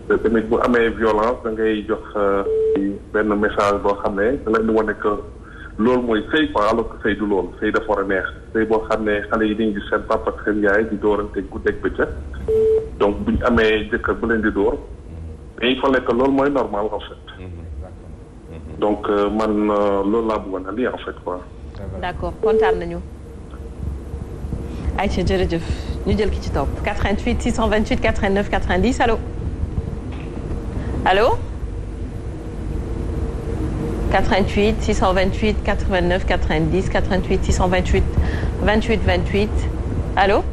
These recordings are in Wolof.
te tamit bu amee violence da ngay jox benn message boo xam ne da leen di wane que loolu mooy sëy quoi alors que sëy du loolu sëy dafa war a neex sëy boo xam ne xale yi dañuy gis seen papa ak seen yaay di dóorante guddeeg bëccëg donc bu ñu amee jëkkër bu leen di dóor mais il fallait que loolu mooy normal en fait. donc man loolu laa bëggoon a lii en fait quoi. d'accord kontaan nañu. Aïcha jërëjëf ñu jël ki ci topp 88 628 89 90 allo allo 88 628 89 90 88 628 28 28 allo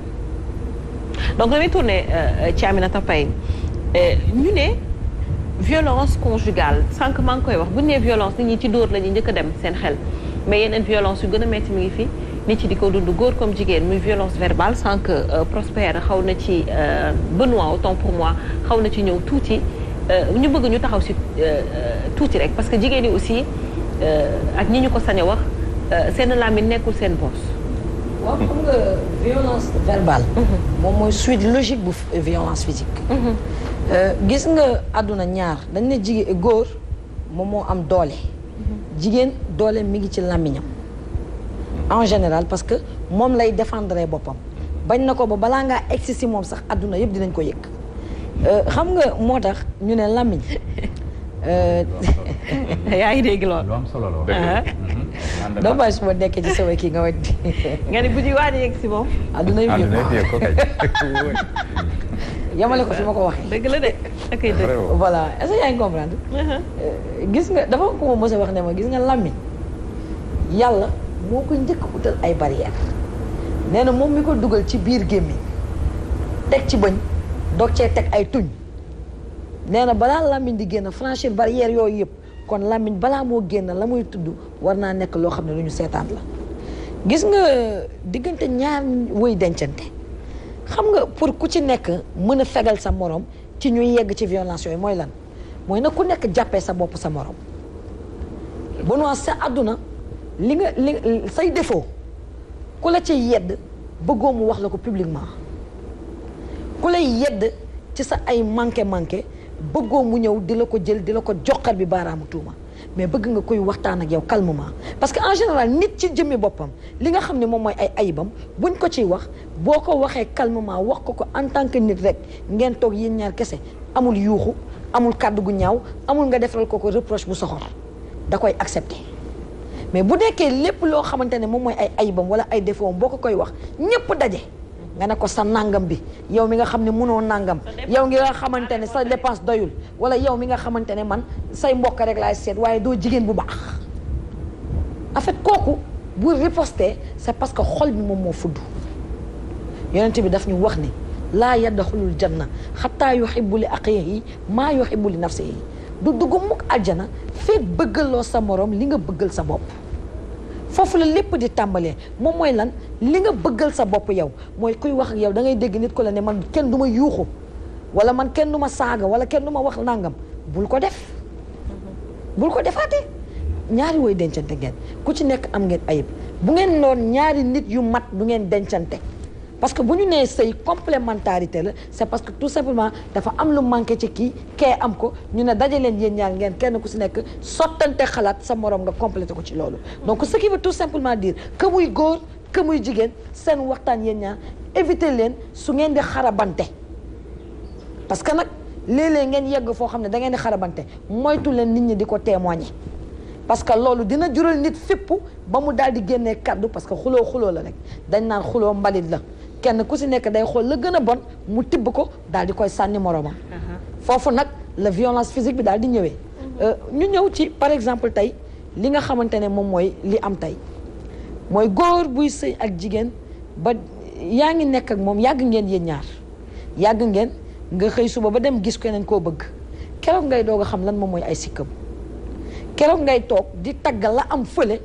donc damay tourné ci Aminata Paye ñu ne violence conjugale sànq maa ngi koy wax bu ñu nee violence nit ñi ci dóor la ñuy njëkk a dem seen xel mais yeneen violence yu gën a metti mi ngi fi nit ci di ko dund góor comme jigéen muy violence verbale sans que Prospère xaw na ci Benoît autant pour moi xaw na ci ñëw tuuti ñu bëgg ñu taxaw si tuuti rek parce que jigéen ñi aussi ak ñi ñu ko sañ a wax seen làmmiñ nekkul seen boss. waaw xam nga violence verbale. moom mooy suite logique bu violence physique. gis nga àdduna ñaar dañ ne jigéen góor moom moo am doole. jigéen doole mi ngi ci làmmiñam. en général parce que moom lay défendre boppam bañ na ko ba balaa ngaa egsi si moom sax àdduna yëpp dinañ ko yëg xam nga moo tax ñu ne làmmiñ yaa ngi dégg lool. lu am solo la. dommage su ma nekkee ci sama kii nga wet nga ni bu ñuy waaj a yegg si moom. àdduna yëpp yëg ko kay. yamale ko fi ma ko waxee. dëgg la de ak ay dëgg. voilà est-ce que yaa ngi comprendre. gis nga dafa ko ma mës a wax ne ma gis nga làmmiñ yàlla moo ko njëkk utal ay barrière nee na moom mi ko dugal ci biir gémmiñ teg ci bëñ doog cee teg ay tuñ nee na balaa làmmiñ di génn franchir barrière yooyu yëpp kon làmmiñ balaa moo génn la muy tudd war naa nekk loo xam ne lu ñu seetaan la gis nga diggante ñaar woy dencante xam nga pour ku ci nekk mën a fegal sa morom ci ñuy yegg ci violence yooyu mooy lan mooy na ku nekk jàppee sa bopp sa morom bu noo sa àdduna li say défaut ku la ci yedd bëggoo mu wax la ko publiquement ku lay yedd ci sa ay manqué bëggoo mu ñëw di la ko jël di la ko joxar bi baaraamu tuuma mais bëgg nga koy waxtaan ak yow calmement parce que en général nit ci jëmmi boppam li nga xam ne moom mooy ay ayibam buñ ko ciy wax boo ko waxee calmement wax ko en tant que nit rek ngeen toog yéen ñaar kese amul yuuxu amul kàddu gu ñaaw amul nga defaral ko reproche bu soxor da koy accepter mais bu nekkee lépp loo xamante ne moom mooy ay ayibam wala ay défaut boo ko koy wax ñëpp daje nga ne ko sa nangam bi yow mi nga xam ne mënoo nangam yow ngi nga xamante ne sa dépense doyul wala yow mi nga xamante ne man say mbokk rek laay seet waaye doo jigéen bu baax en fait kooku bu riposter c'est parce que xol bi moom moo fudd yonent bi daf ñu wax ni laa yadxulul janna xataa yuhibbu li axiihi maa yuhibbu li nafsihi du dugg mukk àjjana fekk bëggaloo sa morom li nga bëggal sa bopp foofu la lépp di tàmbalee moom mooy lan li nga bëggal sa bopp yow mooy kuy wax ak yow da ngay dégg nit ko la ne man kenn du ma yuuxu wala man kenn du ma saaga wala kenn du ma wax nangam bul ko def bul ko defaatee ñaari woy dencante ngeen ku ci nekk am ngeen ayib bu ngeen doon ñaari nit yu mat du ngeen dencante parce que bu ñu nee sëy complémentarité la c'est parce que tout simplement dafa am lu manqué ci kii kee am ko ñu ne daje leen yéen ñaar ngeen kenn ku si nekk sottante xalaat sa morom nga complété ko ci loolu donc ce qui veut tout simplement dire que muy góor que muy jigéen seen waxtaan yéen ñaar éviter leen su ngeen di xarabante parce que nag léeg-léeg ngeen yegg foo xam ne da ngeen di xarabante moytu leen nit ñi di ko témoigner parce que loolu dina jural nit fippu ba mu daal di génnee kaddu parce que xuloo la rek dañ naan xuloo mbalit la kenn ku si nekk day xool la gën a bon mu tibb ko daal di koy sànni moromam foofu nag la violence physique bi daal di ñëwee ñu ñëw ci par exemple tey li nga xamante ne moom mooy li am tey mooy góor buy sëy ak jigéen ba yaa ngi nekk ak moom yàgg ngeen yéen ñaar yàgg ngeen nga xëy suba ba dem gis keneen koo bëgg keroog ngay doog a xam lan moom mooy ay sikkam keroog ngay toog di tagg la am fële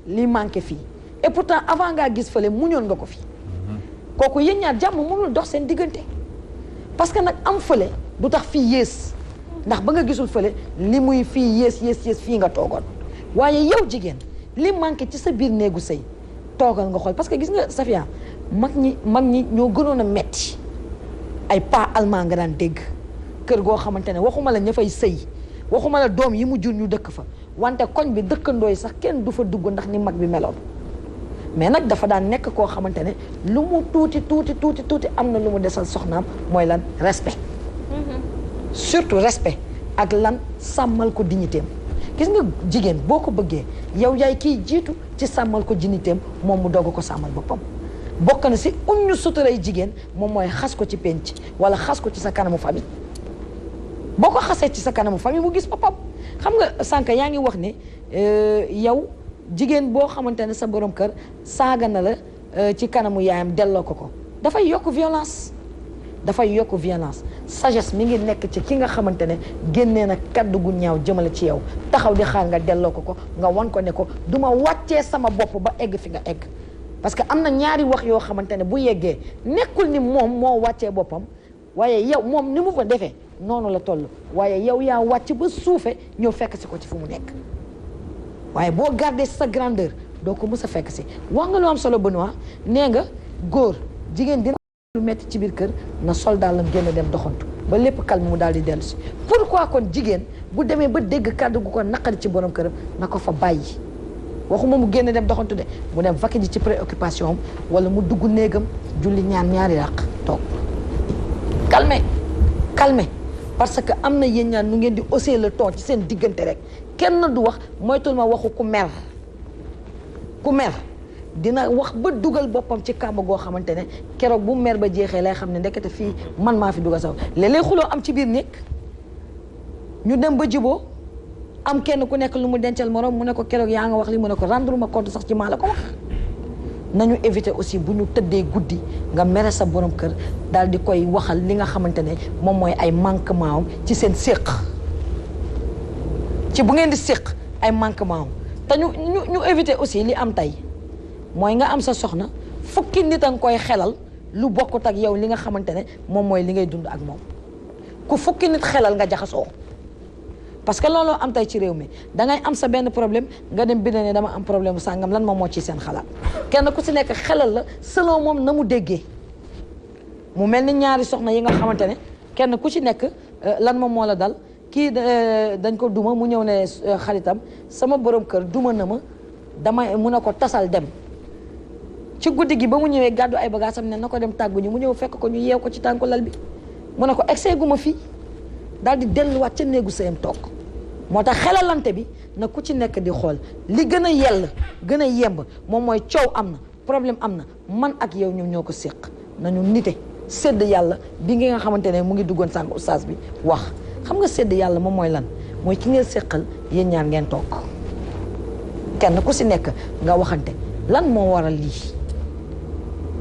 li manqué fii et pourtant avant ngaa gis fële muñoon nga ko fi kooku yéen ñaar jàmm mënul dox seen diggante parce que nag am fële du tax fii yées ndax ba nga gisul fële li muy fii yées fii nga toogoon waaye yow jigéen li manqué ci sa biir néegu sëy toogal nga xool parce que gis nga Safia mag ñi ñoo gënoon a metti ay pas allemand nga daan dégg kër goo xamante ne waxuma la ña fay sëy waxuma la doom yi mu jur ñu dëkk fa wante koñ bi dëkkandoo yi sax kenn du fa dugg ndax ni mag bi meloon mais nag dafa daan nekk koo xamante ne lu mu tuuti am na lu mu desal soxnaam mooy lan respect surtout respect ak lan sàmmal ko dignitéem gis nga jigéen boo ko bëggee yow yaay kiy jiitu ci sàmmal ko dignitéem moom mu doog ko sàmmal boppam bokk na si uñu suturay jigéen moom mooy xas ko ci penc wala xas ko ci sa kanamu famille boo ko xasee ci sa kanamu famille mu gis boppam xam nga sànq yaa ngi wax ne yow jigéen boo xamante ne sa borom kër saaga na la ci kanamu yaayam delloo ko dafay yokk violence sagesse mi ngi nekk ci ki nga xamante ne génnee na kaddu gu ñaaw jëmale ci yow taxaw di xaar nga delloo ko nga wan ko ne ko du ma wàccee sama bopp ba egg fi nga egg parce que am na ñaari wax yoo xamante ne bu yeggee nekkul ni moom moo wàccee boppam waaye yow moom ni mu fa defee noonu la toll waaye yow yaa wàcc ba suufe ñëw fekk si ko ci fu mu nekk waaye boo gardé sa grandeur doo ko mës a fekk si wax nga lu am solo Benoît nee nga góor jigéen dina lu metti ci biir kër na soldat lam génn dem doxantu ba lépp calme mu daal di dellu si pourquoi kon jigéen bu demee ba dégg kàddu gu ko naqari ci borom këram na ko fa bàyyi waxuma mu génn dem doxantu de mu dem vakki ji ci préoccupation am wala mu dugg néegam julli ñaari ràq toog calme parce que am na yéen ñaan nu ngeen di hausser le ton ci seen diggante rek kenn du wax moytul ma waxu ku mer dina wax ba dugal boppam ci kàmb goo xamante ne keroog bu mer ba jeexee lay xam ne ndekete fii man maa fi dugal saw léeg-léeg xuloo am ci biir néeg ñu dem ba jiboo am kenn ku nekk lu mu dencal morom mu ne ko keroog yaa nga wax li mu ne ko rendre ma compte sax ci maa la ko wax nañu éviter aussi bu ñu tëddee guddi nga mere sa borom kër daal di koy waxal li nga xamante ne moom mooy ay manquement am ci seen séq ci bu ngeen di séq ay manquement am te ñu éviter aussi li am tey mooy nga am sa soxna fukki nit a nga koy xelal lu bokkut ak yow li nga xamante ne moom mooy li ngay dund ak moom ku fukki nit xelal nga jaxasoo parce que looloo am tey ci réew mi dangay am sa benn problème nga dem bind ne dama am problème sàngam lan moom moo ci seen xalaat kenn ku si nekk xelal la selon moom na mu déggee mu mel ni ñaari soxna yi nga xamante ne kenn ku ci nekk lan moom moo la dal kii dañ ko duma mu ñëw ne xaritam sama borom kër duma na ma dama mun a ko tasal dem ci guddi gi ba mu ñëwee gàddu ay bagaasam ne na ko dem tàggu ñu mu ñëw fekk ko ñu yeew ko ci tànku lal bi mu ne ko egsee gu ma fii daal di delluwaat ca néegu sëyam toog moo tax xelalante bi na ku ci nekk di xool li gën a yell gën a yemb moom mooy coow am na problème am na man ak yow ñoom ñoo ko séq nañu nite sédd yàlla bi nga xamante ne mu ngi duggoon sànq oustaz bi wax xam nga sédd yàlla moom mooy lan mooy ki ngeen séqal yéen ñaar ngeen toog kenn ku si nekk nga waxante lan moo waral lii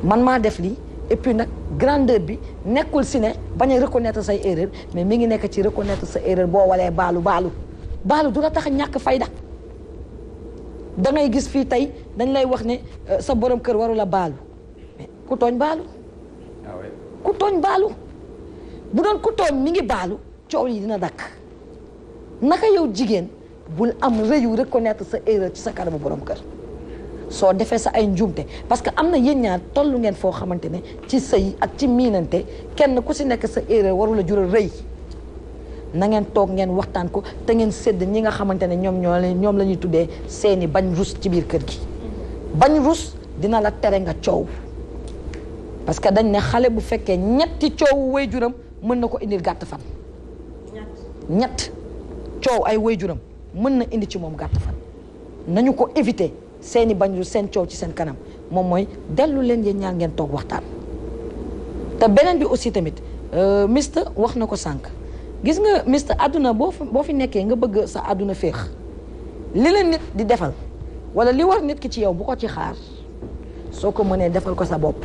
man maa def lii et puis nag grandeur bi nekkul si ne bañ a reconnaître say erreur mais mi ngi nekk ci reconnaître sa erreur boo walee baalu du la tax a ñàkk fayda da ngay gis fii tey dañ lay wax ne sa borom kër waru la baalu mais ku tooñ baalu ku tooñ baalu bu doon ku tooñ mi ngi baalu coow yi dina dakk naka yow jigéen bul am rëyu reconnaître sa erreur ci sa kanamu borom kër soo defee sa ay njuumte parce que am na yéen ñaar tollu ngeen foo xamante ne ci sëy ak ci miinante kenn ku si nekk sa erreur warul a jural rëy na ngeen toog ngeen waxtaan ko te ngeen sédd ñi nga xamante ne ñoom la ñuy tuddee seeni bañ rus ci biir kër gi bañ rus dina la tere nga coow parce que dañ ne xale bu fekkee ñetti coowu waajuram mën na ko indil gàtt fan ñett coow ay waajuram mën na indi ci moom gàtt fan nañu ko éviter seeni bañ rus seen coow ci seen kanam moom mooy dellu leen yéen ñaar ngeen toog waxtaan te beneen bi aussi tamit mister wax na ko sànq gis nga mister àdduna boo fi nekkee nga bëgg sa àdduna féex li leen nit di defal wala li war nit ki ci yow bu ko ci xaar soo ko mënee defal ko sa bopp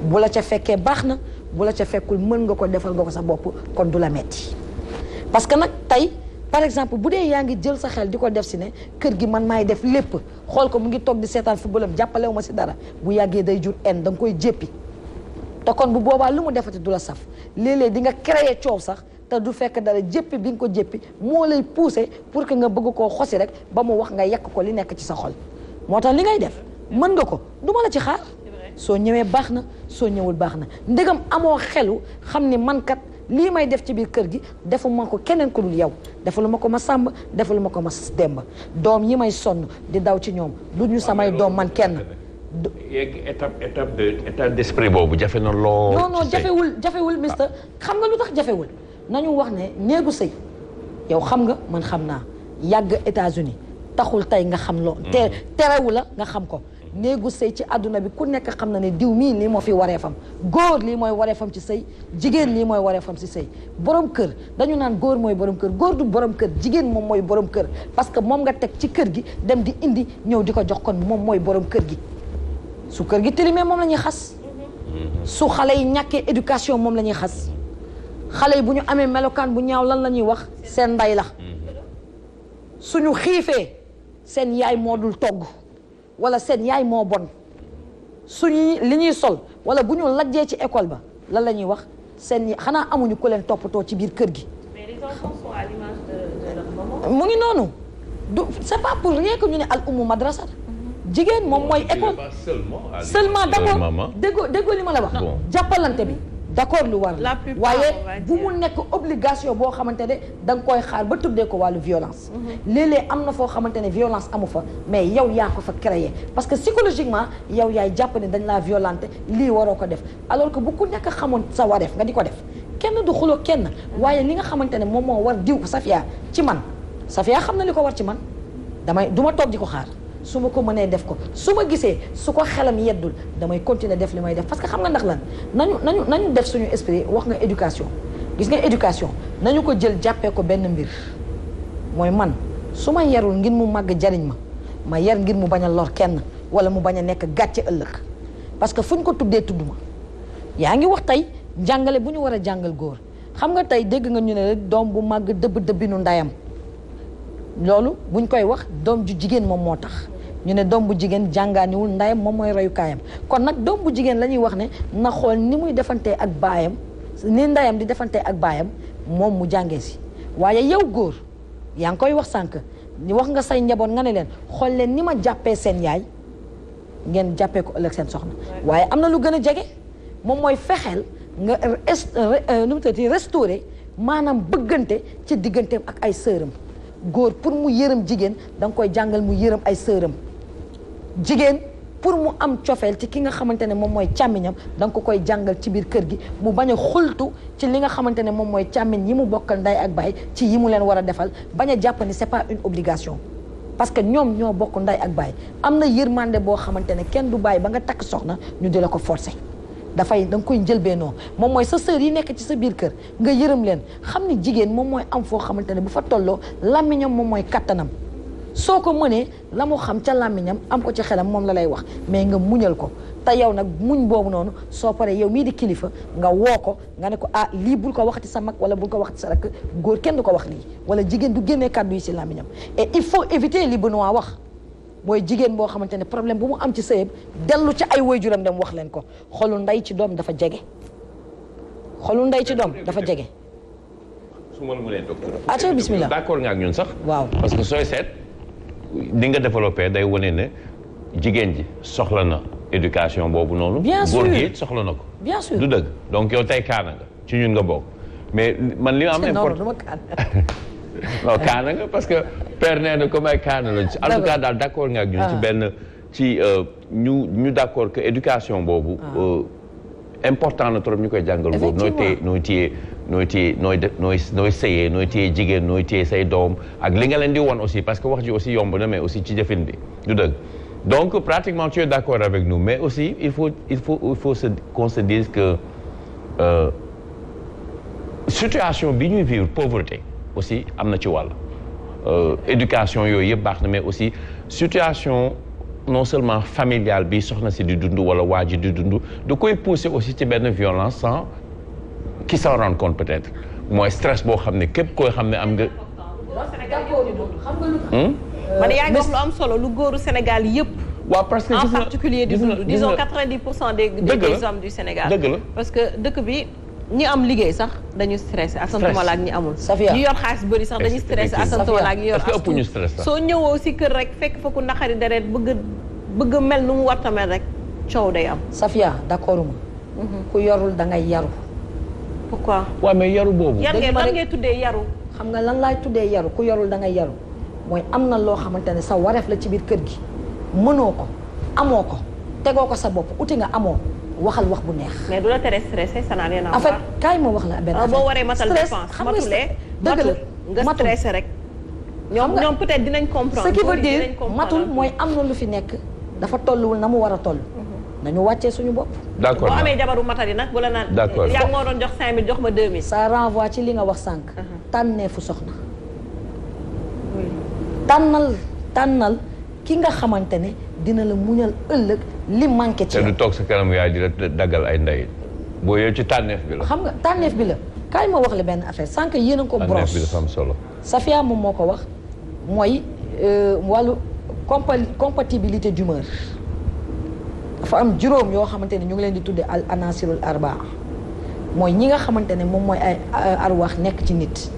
bu la ca fekkee baax na bu la ca fekkul mën nga ko defal nga ko sa bopp kon du la metti parce que nag tey par exemple bu dee yaa ngi jël sa xel di ko def si ne kër gi man maay def lépp xool ko mu ngi toog di seetaan footballam jàppalewu ma si dara bu yàggee day jur en da nga koy jéppi te kon bu boobaa lu mu defati du la saf léeg-léeg di nga créer coow sax te du fekk dara jéppi bi nga ko jéppi moo lay pousser pour que nga bëgg koo xosi rek ba mu wax nga yekk ko li nekk ci sa xol moo tax li ngay def mën nga ko du ma la ci xaar soo ñëwee baax na soo ñëwul baax na ndegam amoo xelu xam ni man kat lii may def ci biir kër gi defuma ko keneen ku dul yow defaluma ko ma sàmb defaluma ko ma demba doom yi may sonn di daw ci ñoom du ñu samay doom man kenn. yegg état d'esprit boobu jafe na lool. non jafewul mister xam nga lu tax jafewul nañu wax ne néegu sëy yow xam nga man xam naa yàgg États-Unis taxul tey nga xam loo terewu la nga xam ko néegu sëy ci àdduna bi ku nekk xam na ne diw mii lii moo fi wareefam góor lii mooy wareefam ci sëy jigéen lii mooy wareefam ci sëy borom kër dañu naan góor mooy borom kër góor du borom kër jigéen moom mooy borom kër parce que moom nga teg ci kër gi dem di indi ñëw di ko jox kon moom mooy borom kër gi su kër gi tilimee moom la ñuy xas su xale yi ñàkkee éducation moom la ñuy xas xale yi bu ñu amee melokaan bu ñaaw lan la ñuy wax seen ndey la suñu xiifee seen yaay moo dul togg wala seen yaay moo bon suñu li ñuy sol wala bu ñu lajjee ci école ba lan la ñuy wax seen xanaa amuñu ku leen toppatoo ci biir kër gi. mais les enfants sont à l'image de leur maman. mu ngi noonu du c'est pas pour rien que ñu ne al ummu madrasa jigéen moom mooy école seulement d'accord déggoo li ma la wax jàppalante bi d'accord lu war la waaye bu mu nekk obligation boo xamante ne da nga koy xaar ba tuddee ko wàllu violence léeg-léeg am na foo xamante ne violence amu fa mais yow yaa ko fa créé parce que psychologiquement yow yaay jàpp ne dañ laa violenté lii waroo ko def alors que bu ku nekk xamoon sa wareef nga di ko def kenn du xuloo kenn waaye li nga xamante ne moom moo war diw Safia ci man Safia xam na li ko war ci man du ma toog di ko xaar su ma ko mënee def ko su ma gisee su ko xelam yeddul damay continuer def li may def parce que xam nga ndax lan nañu def suñu esprit wax nga éducation gis nga éducation nañu ko jël jàppee ko benn mbir mooy man su ma yarul ngir mu màgg jariñ ma yar ngir mu bañ a lor kenn wala mu bañ a nekk gàcce ëllëg parce que fu ñu ko tuddee tudd ma yaa ngi wax tey jàngale bu ñu war a jàngal góor xam nga tey dégg nga ñu ne doom bu màgg dëbbinu ndayam loolu buñ koy wax doom ju jigéen moom moo tax ñu ne doom bu jigéen jàngaaniwul ndayam moom mooy royukaayam kon nag doom bu jigéen la ñuy wax ne na xool ni muy defantee ak baayam ni ndayam di defantee ak baayam moom mu jàngee si waaye yow góor yaa ngi koy wax sànq wax nga say njaboot nga ne leen xool leen ni ma jàppee seen yaay ngeen jàppee ko ëllëg seen soxna waaye am na lu gën a jege moom mooy fexeel nga nu mu tëddee restauré maanaam bëggante ci digganteem ak ay sëram góor pour mu yërëm jigéen da nga koy jàngal mu yërëm ay sëram jigéen pour mu am cofeel ci ki nga xamante ne moom mooy càmmiñam da nga ko koy jàngal ci biir kër gi mu bañ a xultu ci li nga xamante ne moom mooy càmmiñ yi mu bokkal nday ak baay ci yi mu leen war a defal bañ a jàpp ni c'est pas une obligation parce que ñoom ñoo bokk nday ak baay am na yërmande boo xamante ne kenn du bàyyi ba nga takk soxna ñu di la ko forcer dafay da nga koy njëlbeenoo moom mooy sa sœur yi nekk ci sa biir kër nga yërëm leen xam ni jigéen moom mooy am foo xamante ne bu fa tolloo làmmiñam moom mooy kattanam soo ko mënee la mu xam ca làmmiñam am ko ci xelam moom la lay wax mais nga muñal ko te yow nag muñ boobu noonu soo paree yow mii di kilifa nga woo ko nga ne ko ah lii bul ko waxati sa mag wala bul ko waxati sa rakk góor kenn du ko wax lii wala jigéen du génnee kàddu yi si làmmiñam et il faut éviter li Benoît wax mooy jigéen boo xamante ne problème bu mu am ci sëyam dellu ci ay waajuram dem wax leen ko xolu ndey ci doom dafa jege xolu ndey ci doom dafa jege. su ma la mënee docteur. atiwa bismillah d'accord nga ak ñun sax. waaw parce que sooy seet di nga développé day wane ne jigéen ji soxla na éducation boobu noonu. bien sûr góor gi soxla na ko. bien sûr du dëgg donc yow tey kaana nga ci ñun nga bokk mais man li ma am important non kaana nga parce que père nee na comme ay kaana la en tout cas daal d'accord nga ak ñun ci benn ci ñu d'accord que éducation boobu important na trop ñu koy jàngal boobu nooy sëyee nooy téye jigéen nooy téye say doom ak li nga leen di won aussi parce que wax ji aussi yomb na mais aussi ci jëfin bi du dëgg donc pratiquement tu es d'accord avec nous mais aussi il faut qu'on se dise que situation bi ñuy vivre pauvreté aussi am na ci wàll éducation yooyu yëpp baax na mais aussi situation non seulement familiale bi soxna si di dund wala waa ji di dund da koy pousser aussi ci benn violence sans qui s'en rende compte peut-être mooy stress boo xam ne képp koy xam ne am nga. man yaa ngi wax lu am solo lu góoru Sénégal yëpp. waaw parce que en particulier di dund disons 90% des hommes du Sénégal. dëgg la parce que dëkk bi. ñi am liggéey sax dañu stressé asantuma la ak ñi amul ñu yor xaalis bëri sax dañu stressé asantuma la ak ñi yor soo ñëwoo si kër rek fekk fa ku naqari deret bëgg mel nu mu war tamel rek coow day am Safia d'accord ma ku yorul da ngay yaru pourquoi. waaw mais yaru boobu. yan ngay tuddee yaru. xam nga lan laay tuddee yaru ku yarul da ngay yaru mooy am na loo xamante ne sa wareef la ci biir kër gi mënoo ko amoo ko tegoo ko sa bopp uti nga amoo waxal wax bu neex. mais du la tere stressé ça n'a rien à voir. en fait kaay ma wax la benn affaire boo waree matal dépense matulee matul nga stressé rek. ñoom peut-être dinañ comprendre. ce qui veut dire matul mooy am na lu fi nekk dafa tolluwul na mu war a toll. nañu wàccee suñu bopp. d'accord boo amee jabaru matali nag bu la naan. d'accord yaa ngi moo doon jox 5000 jox ma 2000. ça renvoie ci li nga wax sànq. tànneefu soxna. tànnal ki nga xamante ne dina la muñal ëllëg li manqué ci. te du toog sa kanam yaay di la daggal ay ndey boo yow ci tànneef bi la. xam nga tànneef bi la kaay ma wax la benn affaire sànq yéen a ko brosse. tànneef bi dafa am solo. Safia moom moo ko wax mooy wàllu compatibilité d'humeur. dafa am juróom yoo xamante ne ñu ngi leen di tuddee al anasirul arbaa mooy ñi nga xamante ne moom mooy ay arwaax nekk ci nit